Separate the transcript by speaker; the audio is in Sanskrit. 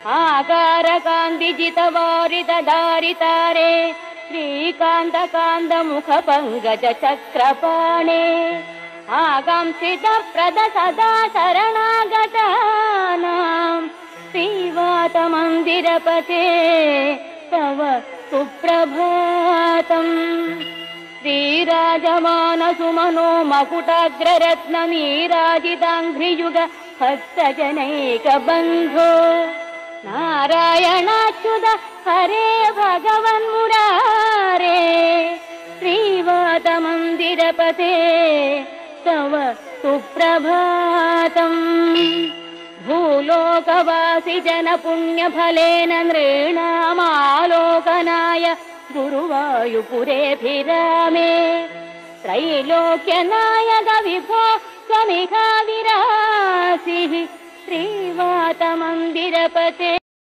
Speaker 1: आकारकान्तिजितवारितदारितारे श्रीकान्तकान्तमुखपङ्कजचक्रपाणे आकांक्षितप्रद सदा शरणागतानां श्रीवातमन्दिरपते तव सुप्रभातम्। श्रीराजमानसुमनो मकुटाग्ररत्ननीराजिताङ्घ्रियुग भक्तजनैकबन्धो नारायणाच्युत हरे भगवन्मुरारे श्रीवातमन्दिरपते तव सुप्रभातम्। भूलोकवासि जनपुण्यफलेन नृणामालोकनाय गुरुवायुपुरेऽभिरामे त्रैलोक्यनायक विभो त्वमिह विरासिः श्रीवातमन्दिरपते।